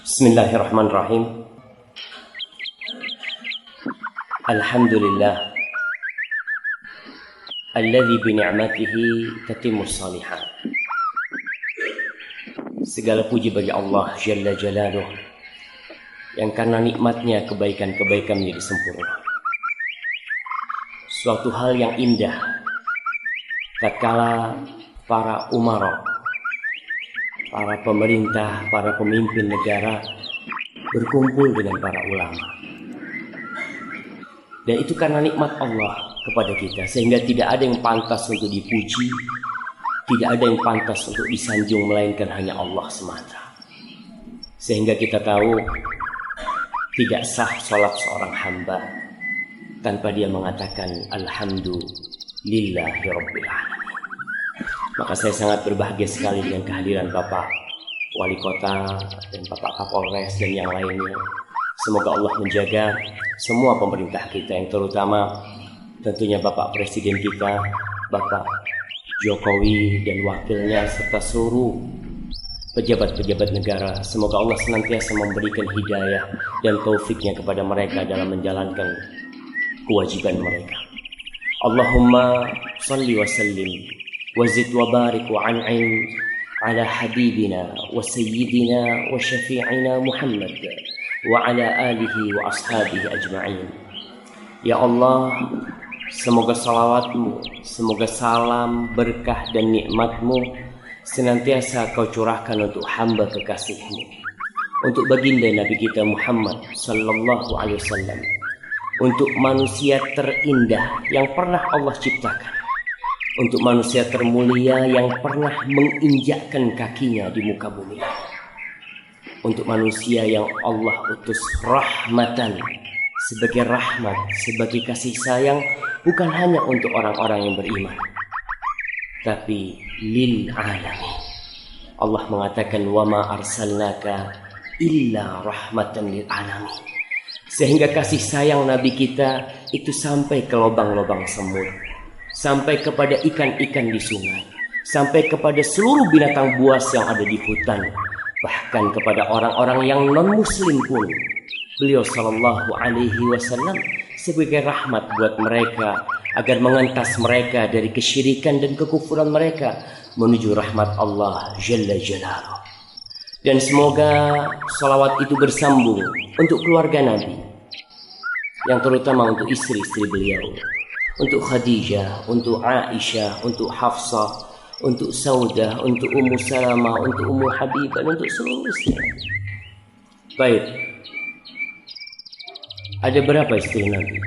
Bismillahirrahmanirrahim. Alhamdulillah alladzi bi ni'matihi tatimmus shalihat. Segala puji bagi Allah Jalla Jalaluh yang karena nikmatnya kebaikan-kebaikan menjadi sempurna. Suatu hal yang indah tatkala para umara, para pemerintah, para pemimpin negara berkumpul dengan para ulama. Dan itu karena nikmat Allah kepada kita, sehingga tidak ada yang pantas untuk dipuji, tidak ada yang pantas untuk disanjung, melainkan hanya Allah semata. Sehingga kita tahu tidak sah sholat seorang hamba tanpa dia mengatakan Alhamdulillahi Rabbil Alamin. Maka saya sangat berbahagia sekali dengan kehadiran Bapak Wali Kota dan Bapak Kapolres dan yang lainnya. Semoga Allah menjaga semua pemerintah kita, yang terutama tentunya Bapak Presiden kita, Bapak Jokowi dan wakilnya, serta seluruh pejabat-pejabat negara. Semoga Allah senantiasa memberikan hidayah dan taufiknya kepada mereka dalam menjalankan kewajiban mereka. Allahumma salli wa sallim wazid wa barik wa an'im ala habibina wa sayyidina wa syafi'ina Muhammad wa ala alihi wa ashabihi ajma'in. Ya Allah, semoga salawatmu, semoga salam, berkah dan nikmatmu senantiasa kau curahkan untuk hamba kekasihmu, untuk baginda Nabi kita Muhammad sallallahu alaihi wasallam, untuk manusia terindah yang pernah Allah ciptakan, untuk manusia termulia yang pernah menginjakkan kakinya di muka bumi, untuk manusia yang Allah utus rahmatan, sebagai rahmat, sebagai kasih sayang, bukan hanya untuk orang-orang yang beriman, tapi lil alamin. Allah mengatakan wa ma arsalnaka illa rahmatan lil alamin. Sehingga kasih sayang Nabi kita itu sampai ke lubang-lubang semut, sampai kepada ikan-ikan di sungai, sampai kepada seluruh binatang buas yang ada di hutan, bahkan kepada orang-orang yang non-muslim pun. Beliau sallallahu alaihi wasallam sebagai rahmat buat mereka, agar mengentas mereka dari kesyirikan dan kekufuran mereka menuju rahmat Allah Jalla Jalaluh. Dan semoga salawat itu bersambung untuk keluarga Nabi, yang terutama untuk istri-istri beliau, untuk Khadijah, untuk Aisyah, untuk Hafsah, untuk Saudah, untuk Ummu Salamah, untuk Ummu Habibah, untuk seluruh istri. Baik, ada berapa istri Nabi?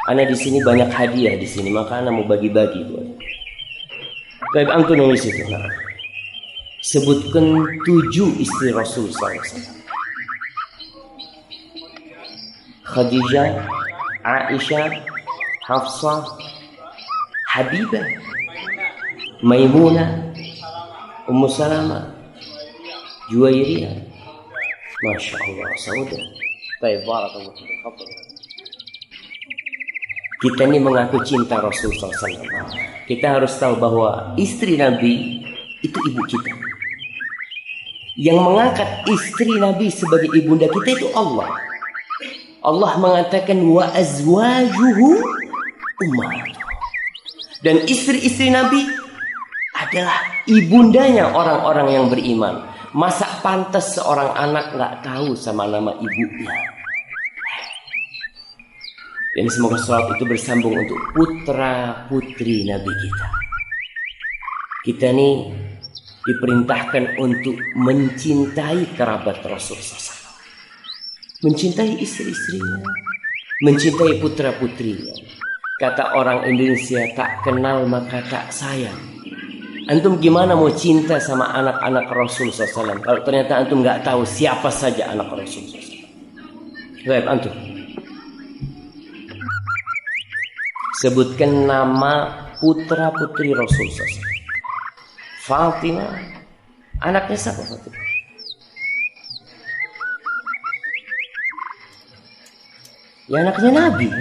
Ana di sini banyak hadiah di sini, maka ana mau bagi-bagi buat. Baik, antum nulis itu. Nah, sebutkan 7 istri Rasul SAW. Khadijah, Aisyah, Hafsah, Habibah, Maimunah, Ummu Salamah, Juwairiyah. Masya Allah, Saudah. Baik, barakallahu fiikum. Kita ini mengaku cinta Rasul SAW. Kita harus tahu bahwa istri Nabi itu ibu kita. Yang mengangkat istri Nabi sebagai ibunda kita itu Allah. Allah mengatakan wa azwajuhu ummahatuh. Dan istri-istri Nabi adalah ibundanya orang-orang yang beriman. Masa pantas seorang anak gak tahu sama nama ibunya? Dan semoga salat itu bersambung untuk putra-putri Nabi kita. Kita ini diperintahkan untuk mencintai kerabat Rasul SAW, mencintai istri-istrinya, mencintai putra-putrinya. Kata orang Indonesia, tak kenal maka tak sayang. Antum gimana mau cinta sama anak-anak Rasul SAW kalau ternyata antum gak tahu siapa saja anak Rasul SAW? Baik, antum sebutkan nama putra-putri Rasul SAW. Fatimah, anaknya siapa Fatimah? Ya anaknya Nabi.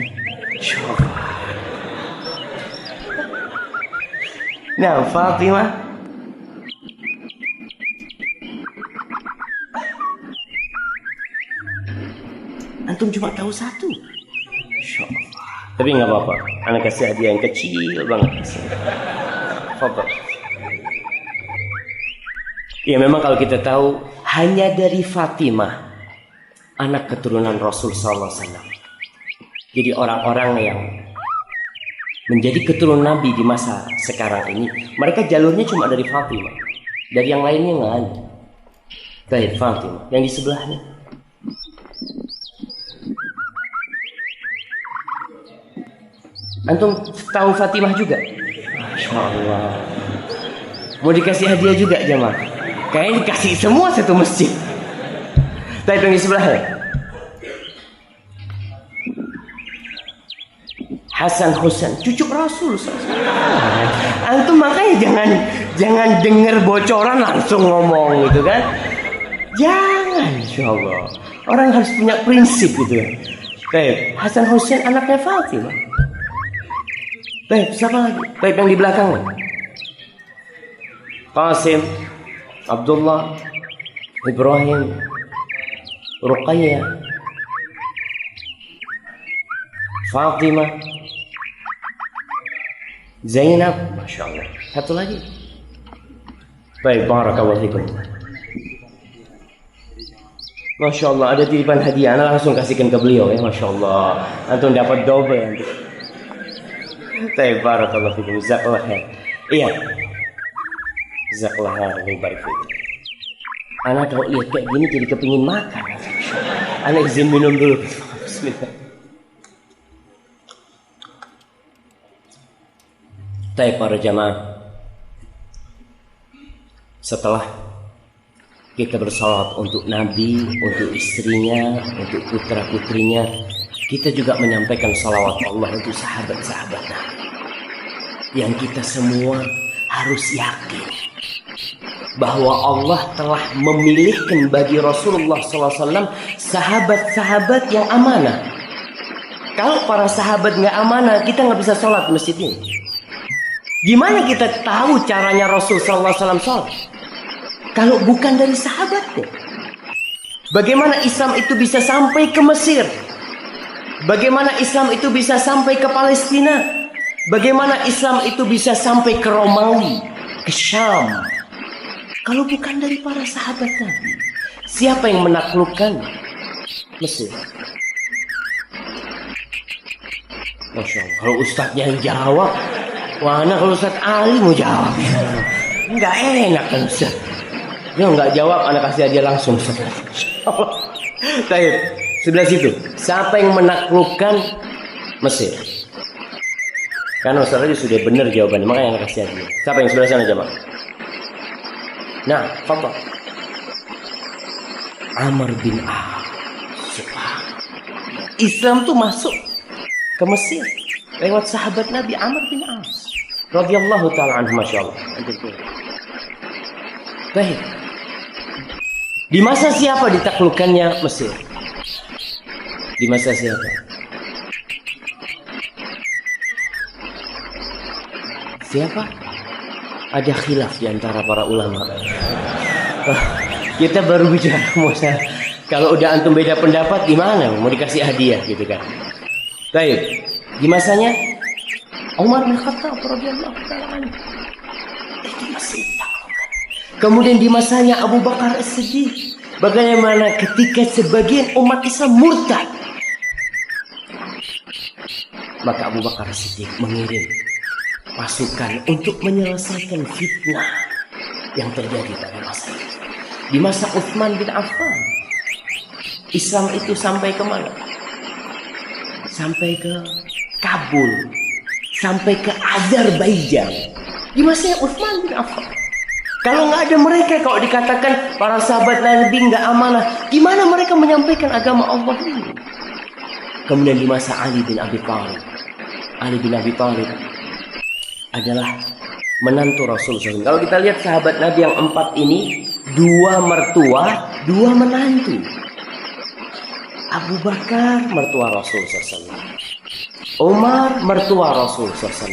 Nah, Fatimah Antum cuma tahu satu. Masya Allah. Tapi nggak apa-apa. Anak kasih hadiah yang kecil banget. Apa? Ya memang kalau kita tahu hanya dari Fatimah, anak keturunan Rasul Sallallahu Alaihi Wasallam. Jadi orang-orang yang menjadi keturunan Nabi di masa sekarang ini, mereka jalurnya cuma dari Fatimah. Dari yang lainnya nggak ada. Dari Fatimah. Yang di sebelahnya. Antum tahu Fatimah juga? Masya Allah. Mau dikasih hadiah juga jemaah? Kayaknya dikasih semua satu masjid. Tapi yang di sebelahnya. Hasan Husain, cucu Rasul. Antum makanya jangan dengar bocoran langsung ngomong gitu kan? Jangan, insya Allah. Orang harus punya prinsip gitu ya. Baik, Hasan Husain anaknya Fatimah. Baik, siapa lagi? Baik, yang di belakang. Qasim, Abdullah, Ibrahim, Ruqayyah, Fatimah, Zainab, Masya Allah. Satu lagi. Baik, barakallahu fikum. Masya Allah, ada titipan hadiah. Anda langsung kasihkan ke beliau ya, Masya Allah. Antum dapat double. Baik, barakallahu fikum. Jazakallah khair. Iya. Jazakallah khair. Baik fikum. Ana tahu lihat kayak gini jadi kepingin makan. Ana izin minum dulu. Bismillah. Baik para jamaah. Setelah kita bersalawat untuk Nabi, untuk istrinya, untuk putra-putrinya, kita juga menyampaikan salawat Allah untuk sahabat-sahabat Nabi. Yang kita semua harus yakin bahwa Allah telah memilihkan bagi Rasulullah SAW sahabat-sahabat yang amanah. Kalau para sahabat nggak amanah, kita nggak bisa sholat di masjid ini. Gimana kita tahu caranya Rasul SAW sholat? Kalau bukan dari sahabatnya. Bagaimana Islam itu bisa sampai ke Mesir? Bagaimana Islam itu bisa sampai ke Palestina? Bagaimana Islam itu bisa sampai ke Romawi, ke Syam? Kalau bukan dari para sahabat Nabi, siapa yang menaklukkan Mesir? Masya Allah, kalau ustadznya yang jawab, mana kalau Ustadz Ali mau jawab? Enggak enak kan Ustadz. Dia enggak jawab, anak kasih aja langsung. Baik, sebelah situ. Siapa yang menaklukkan Mesir? Karena Ustadz aja sudah benar jawabannya, makanya anak kasih aja. Siapa yang sebelah sana jawab? Nah, fadhal. Amr bin As. Islam tuh masuk ke Mesir lewat sahabat Nabi Amr bin As radhiyallahu taala anhu, masyaallah. Baik. Di masa siapa ditaklukkannya Mesir? Di masa siapa? Siapa? Ada khilaf di antara para ulama. Kita baru bicara masalah. Kalau udah antum beda pendapat gimana? Mau dikasih hadiah gitu kan? Baik. Di masanya Umar bin Khattab radhiyallahu taala anhu. Itu masih ditaklukkan. Kemudian di masanya Abu Bakar As-Siddiq. Bagaimana ketika sebagian umat Islam murtad? Maka Abu Bakar As-Siddiq mengirim pasukan untuk menyelesaikan fitnah yang terjadi pada masa itu. Di masa Utsman bin Affan, Islam itu sampai ke mana? Sampai ke Kabul, sampai ke Azerbaijan. Di masa Utsman bin Affan. Kalau nggak ada mereka, kalau dikatakan para sahabat Nabi nggak amanah, gimana mereka menyampaikan agama Allah ini? Kemudian di masa Ali bin Abi Thalib, Ali bin Abi Thalib adalah menantu Rasul SAW. Kalau kita lihat sahabat Nabi yang 4 ini, 2 mertua, 2 menantu. Abu Bakar mertua Rasul SAW, Umar mertua Rasul SAW,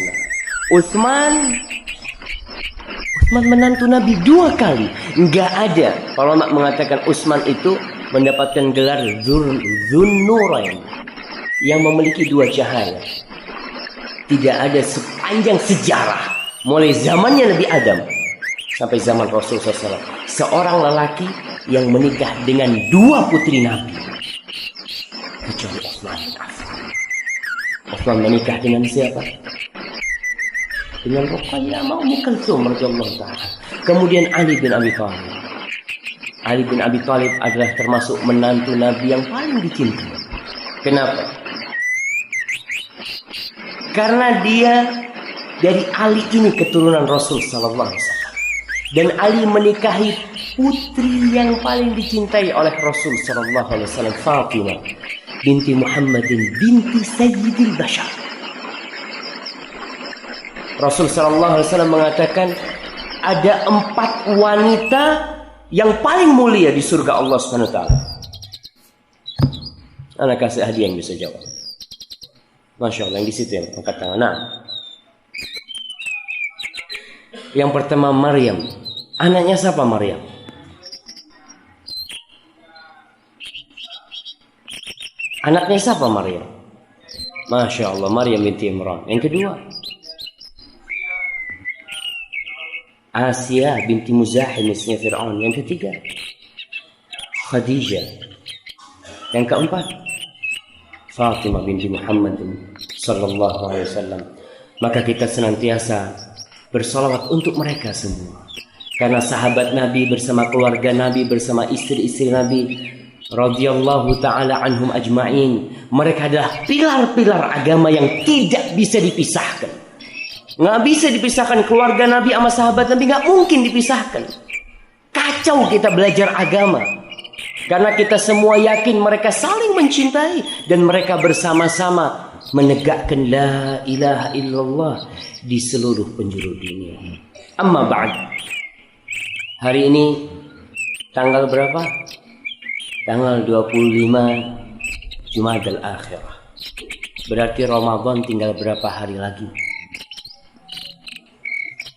Utsman menantu Nabi 2 kali. Nggak ada. Kalau nak mengatakan Utsman itu mendapatkan gelar Dzunnurain, yang memiliki dua cahaya. Tidak ada sepanjang sejarah, mulai zamannya Nabi Adam sampai zaman Rasul SAW, seorang lelaki yang menikah dengan dua putri Nabi, kecuali Utsman bin Affan. Utsman menikah dengan siapa? Dengan Ruqayyah sama Ummu Kulthum radhiyallahu ta'ala. Kemudian Ali bin Abi Thalib. Ali bin Abi Thalib adalah termasuk menantu Nabi yang paling dicintai. Kenapa? Karena dia dari Ali ini keturunan Rasul sallallahu alaihi wasallam. Dan Ali menikahi putri yang paling dicintai oleh Rasul sallallahu alaihi wasallam, Fatimah binti Muhammadin binti Sayyidil Bashar. Rasul sallallahu alaihi wasallam mengatakan ada 4 wanita yang paling mulia di surga Allah Subhanahu wa taala. Anak kasih hadiah yang bisa jawab. Masya Allah, yang di situ yang angkat tangan. Nah, yang pertama Maryam. Anaknya siapa Maryam? Anaknya siapa Maryam? Masya Allah, Maryam binti Imran. Yang kedua Asia binti Muzahim istrinya Fir'aun. Yang ketiga Khadijah. Yang keempat Fatimah binti Muhammad sallallahu alaihi wasallam. Maka kita senantiasa bersolawat untuk mereka semua, karena sahabat Nabi bersama keluarga Nabi, bersama istri-istri Nabi radhiyallahu taala anhum ajma'in, mereka adalah pilar-pilar agama yang tidak bisa dipisahkan. Nggak bisa dipisahkan keluarga Nabi sama sahabat Nabi, nggak mungkin dipisahkan. Kacau kita belajar agama, karena kita semua yakin mereka saling mencintai dan mereka bersama-sama menegakkan la ilaha illallah di seluruh penjuru dunia. Amma ba'd. Hari ini tanggal berapa? Tanggal 25 Jumadal Akhirah. Berarti Ramadan tinggal berapa hari lagi?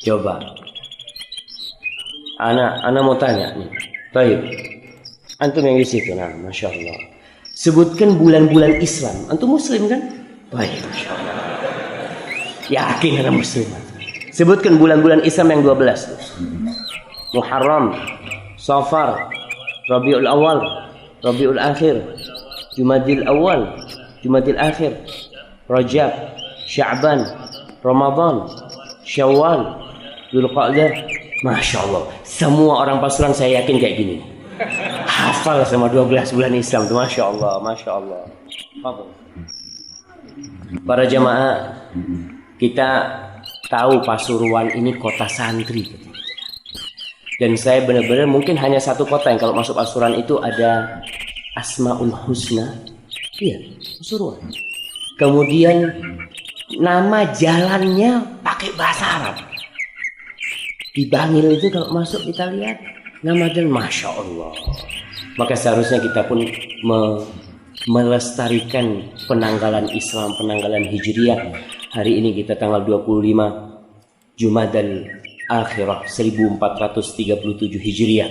Coba. Ana mau tanya nih. Baik. Antum yang di situ, nah, masya Allah. Sebutkan bulan-bulan Islam. Antum Muslim kan? Baik, masya Allah. Yakin ada Muslim. Sebutkan bulan-bulan Islam yang 12. Muharram, Safar, Rabiul Awal, Rabiul Akhir, Jumadil Awal, Jumadil Akhir, Rajab, Sya'ban, Ramadan, Syawal, Dzulqa'dah. Masya Allah. Semua orang Pasuruan saya yakin kayak gini. Hafal sama 12 bulan Islam itu, masya Allah, masya Allah. Para jamaah, kita tahu Pasuruan ini kota santri, dan saya benar-benar mungkin hanya satu kota yang kalau masuk Pasuruan itu ada Asmaul Husna, iya, Pasuruan. Kemudian nama jalannya pakai bahasa Arab. Di Bangil itu kalau masuk kita lihat nama jalan, masya Allah. Maka seharusnya kita pun melestarikan penanggalan Islam, penanggalan Hijriah. Hari ini kita tanggal 25 Jumadal Akhirah 1437 Hijriah.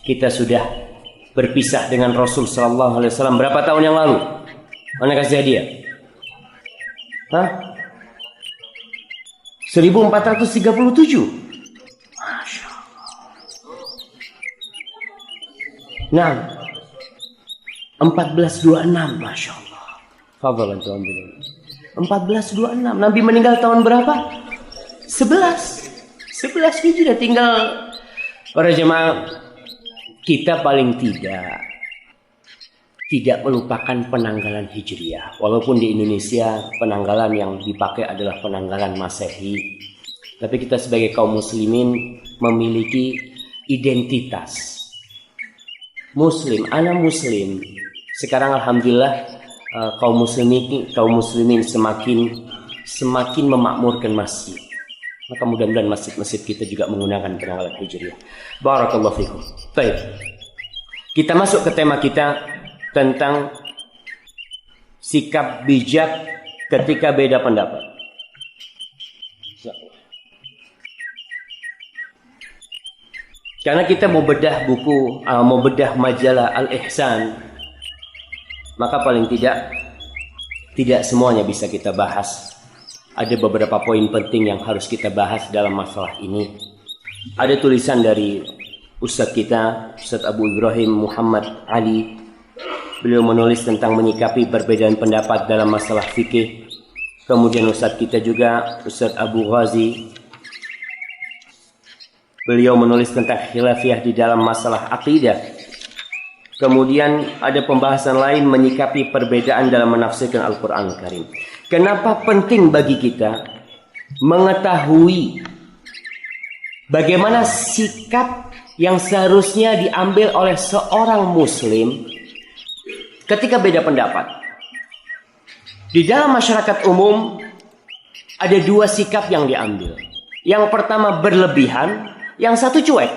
Kita sudah berpisah dengan Rasul sallallahu alaihi wasallam berapa tahun yang lalu? Mana kasih hadiah? Hah? 1437. Masya Allah. Nah, 1426, masya Allah. Fadhalan tuan bilang. 1426. Nabi meninggal tahun berapa? 11 Hijriah. Tinggal para jemaah, kita paling tidak melupakan penanggalan Hijriah. Walaupun di Indonesia penanggalan yang dipakai adalah penanggalan Masehi, tapi kita sebagai kaum muslimin memiliki identitas Muslim. Anak Muslim. Sekarang alhamdulillah kaum muslimin semakin memakmurkan masjid. Maka mudah-mudahan masjid-masjid kita juga menggunakan penanggalan Hijriah. Barakallahu fikum. Baik. Kita masuk ke tema kita tentang sikap bijak ketika beda pendapat. Karena kita mau bedah buku, mau bedah majalah Al-Ihsan, maka paling tidak semuanya bisa kita bahas. Ada beberapa poin penting yang harus kita bahas dalam masalah ini. Ada tulisan dari Ustadz kita, Ustadz Abu Ibrahim Muhammad Ali. Beliau menulis tentang menyikapi perbedaan pendapat dalam masalah fikih. Kemudian Ustadz kita juga, Ustadz Abu Ghazi, beliau menulis tentang khilafiyah di dalam masalah akidah. Kemudian ada pembahasan lain menyikapi perbedaan dalam menafsirkan Al-Quran Al-Karim. Kenapa penting bagi kita mengetahui bagaimana sikap yang seharusnya diambil oleh seorang muslim ketika beda pendapat? Di dalam masyarakat umum ada dua sikap yang diambil. Yang pertama berlebihan, yang satu cuek.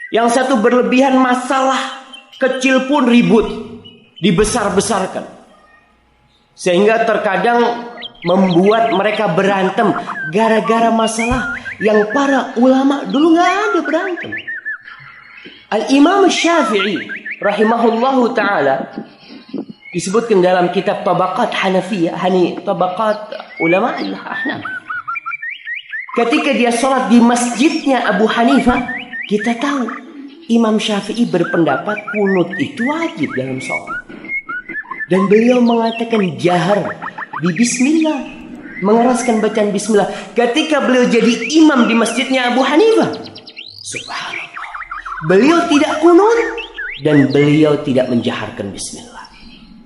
Yang satu berlebihan, masalah kecil pun ribut, dibesar-besarkan. Sehingga terkadang membuat mereka berantem gara-gara masalah yang para ulama dulu nggak ada berantem. Al-Imam Syafi'i rahimahullahu ta'ala disebutkan dalam kitab Tabaqat Hanafiyah, Tabaqat Ulama al-Ahnaf. Ketika dia sholat di masjidnya Abu Hanifah, kita tahu Imam Syafi'i berpendapat kunut itu wajib dalam sholat. Dan beliau mengatakan jahar di bismillah, mengeraskan bacaan bismillah. Ketika beliau jadi imam di masjidnya Abu Hanifah, subhanallah, beliau tidak kunut dan beliau tidak menjaharkan bismillah.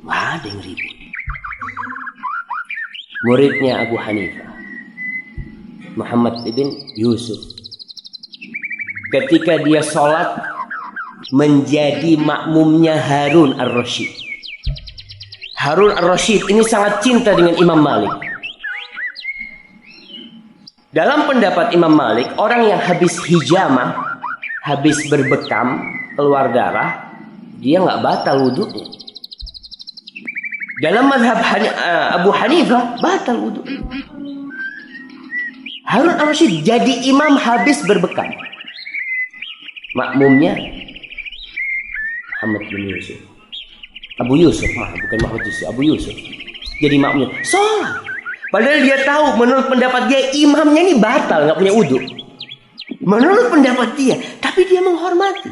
Nggak ada yang ribut. Muridnya Abu Hanifah, Muhammad ibn Yusuf, ketika dia sholat menjadi makmumnya Harun ar-Rasyid. Harun ar-Rasyid ini sangat cinta dengan Imam Malik. Dalam pendapat Imam Malik, orang yang habis hijamah, habis berbekam, keluar darah, dia nggak batal wudunya. Dalam mazhab Abu Hanifah, batal wudu. Harun ar-Rasyid jadi imam habis berbekam. Makmumnya Muhammad bin Yusuf. Abu Yusuf, bukan Muhammad Yusuf, Abu Yusuf. Jadi makmumnya sholat. Padahal dia tahu menurut pendapat dia imamnya ini batal, nggak punya wudu. Menurut pendapat dia, tapi dia menghormati.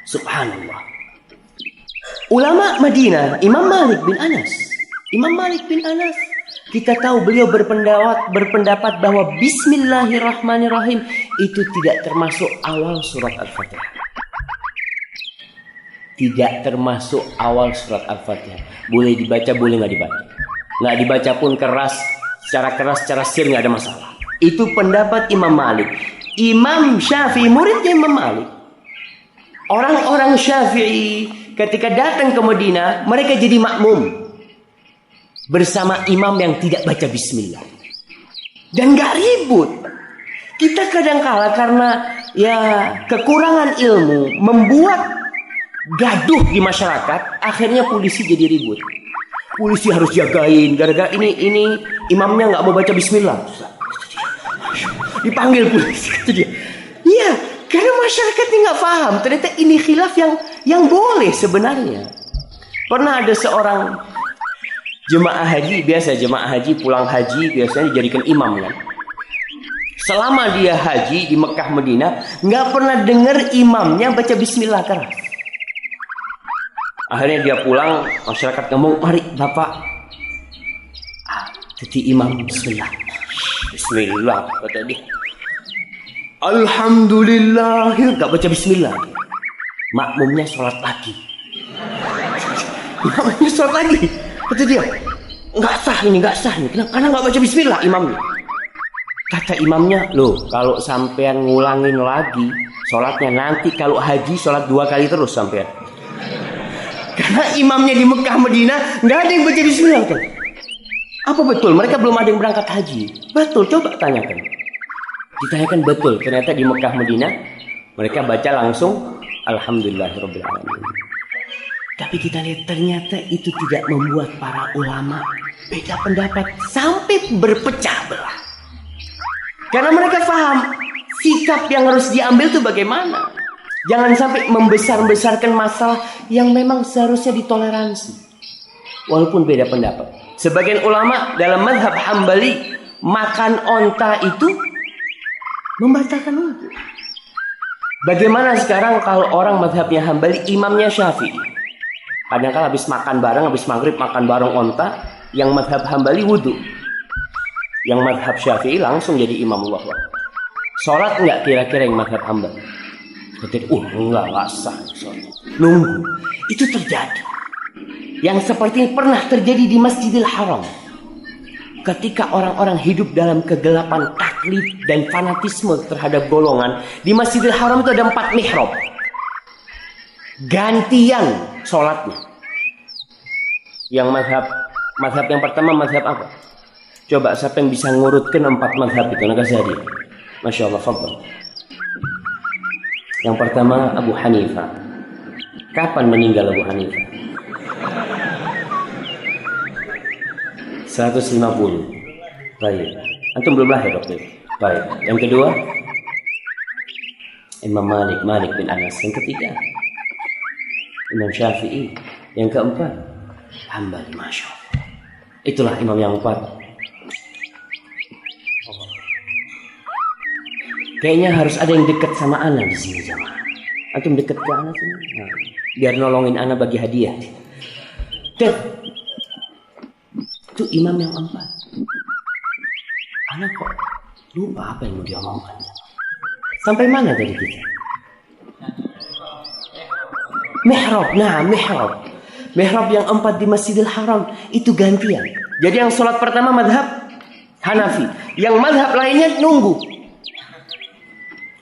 Subhanallah. Ulama Madinah, Imam Malik bin Anas. Imam Malik bin Anas, kita tahu beliau berpendapat bahwa Bismillahirrahmanirrahim itu tidak termasuk awal surat Al-Fatihah. Tidak termasuk awal surat Al-Fatihah. Boleh dibaca, boleh nggak dibaca. Nggak dibaca pun keras, secara sir nggak ada masalah. Itu pendapat Imam Malik. Imam Syafi'i, muridnya Imam Malik. Orang-orang Syafi'i ketika datang ke Madinah, mereka jadi makmum bersama imam yang tidak baca bismillah. Dan gak ribut. Kita kadang-kala karena kekurangan ilmu membuat gaduh di masyarakat, akhirnya polisi jadi ribut. Polisi harus jagain gara-gara ini imamnya gak mau baca bismillah. Dipanggil polisi, kata dia. Iya, karena masyarakat ini gak paham. Ternyata ini khilaf yang boleh sebenarnya. Pernah ada seorang jemaah haji, biasa jemaah haji pulang haji biasanya dijadikan imam kan. Selama dia haji di Mekah Madinah, nggak pernah dengar imamnya baca bismillah keras. Akhirnya dia pulang, masyarakat ngomong, mari bapak, jadi imam bismillah. Bismillah kata dia. Alhamdulillah, nggak baca bismillah. Makmumnya sholat lagi. Makmumnya sholat lagi. Kata dia, nggak sah ini. Karena nggak baca bismillah imamnya. Kata imamnya, loh kalau sampean ngulangin lagi sholatnya, nanti kalau haji sholat 2 kali terus sampean. Karena imamnya di Mekah Madinah nggak ada yang baca bismillah kan? Apa betul mereka belum ada yang berangkat haji? Betul, coba tanyakan. Ditanyakan betul, ternyata di Mekah Madinah mereka baca langsung Alhamdulillahirabbil alamin. Tapi kita lihat ternyata itu tidak membuat para ulama beda pendapat sampai berpecah belah. Karena mereka paham Sikap yang harus diambil itu bagaimana? Jangan sampai membesar-besarkan masalah yang memang seharusnya ditoleransi. Walaupun beda pendapat. Sebagian ulama dalam mazhab Hambali, makan onta itu membatalkan wudu. Bagaimana sekarang kalau orang mazhabnya Hambali, imamnya Syafi'i? Kadang-kadang habis makan bareng, habis maghrib makan bareng onta, yang mazhab Hambali wudu. Yang mazhab Syafi'i langsung jadi imam Allah. Sholat enggak kira-kira yang mazhab Hambali? Enggak sah. Nunggu. Itu terjadi. Yang seperti ini pernah terjadi di Masjidil Haram. Ketika orang-orang hidup dalam kegelapan taklid dan fanatisme terhadap golongan, di Masjidil Haram itu ada 4 mihrab. Gantian sholatnya. Yang mazhab yang pertama mazhab apa? Coba siapa yang bisa ngurutkan 4 mazhab itu? Nagasari. Masya Allah, fadhal. Yang pertama Abu Hanifah. Kapan meninggal Abu Hanifah? 150. Baik. Antum belum lahir waktu itu. Baik. Yang kedua Imam Malik bin Anas. Yang ketiga Imam Syafi'i. Yang keempat Hambali. Masya Allah. Itulah imam yang 4. Kayaknya harus ada yang dekat sama ana di sini jamaah. Antum dekat ke ana sini. Nah, biar nolongin ana bagi hadiah. Itu imam yang 4. Anak kok lupa apa yang mau diomongkan. Sampai mana tadi kita? Mihrab. Nah, mihrab. Mihrab yang 4 di Masjidil Haram itu gantian. Jadi yang sholat pertama mazhab Hanafi, yang mazhab lainnya nunggu.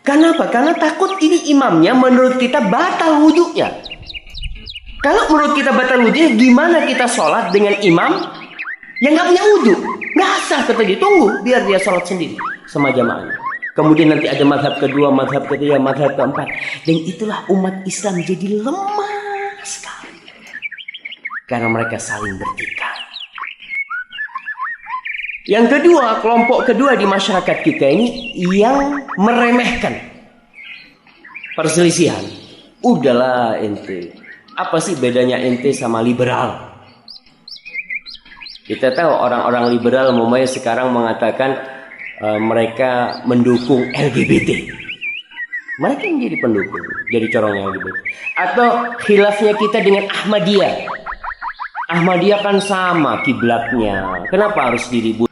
Kenapa? Karena takut ini imamnya menurut kita batal wudunya. Kalau menurut kita batal wudunya, gimana kita sholat dengan imam yang nggak punya wudu? Nggak sah, kata dia. Tunggu biar dia sholat sendiri sama jamaahnya. Kemudian nanti ada mazhab kedua, mazhab ketiga, mazhab keempat. Dan itulah umat Islam jadi lemah sekali. Karena mereka saling bertikai. Yang kedua, kelompok kedua di masyarakat kita ini yang meremehkan perselisihan. Udahlah ente. Apa sih bedanya ente sama liberal? Kita tahu orang-orang liberal umumnya sekarang mengatakan mereka mendukung LGBT. Mereka yang jadi pendukung, jadi corongnya LGBT. Atau khilafnya kita dengan Ahmadiyah. Ahmadiyah kan sama kiblatnya. Kenapa harus diribut?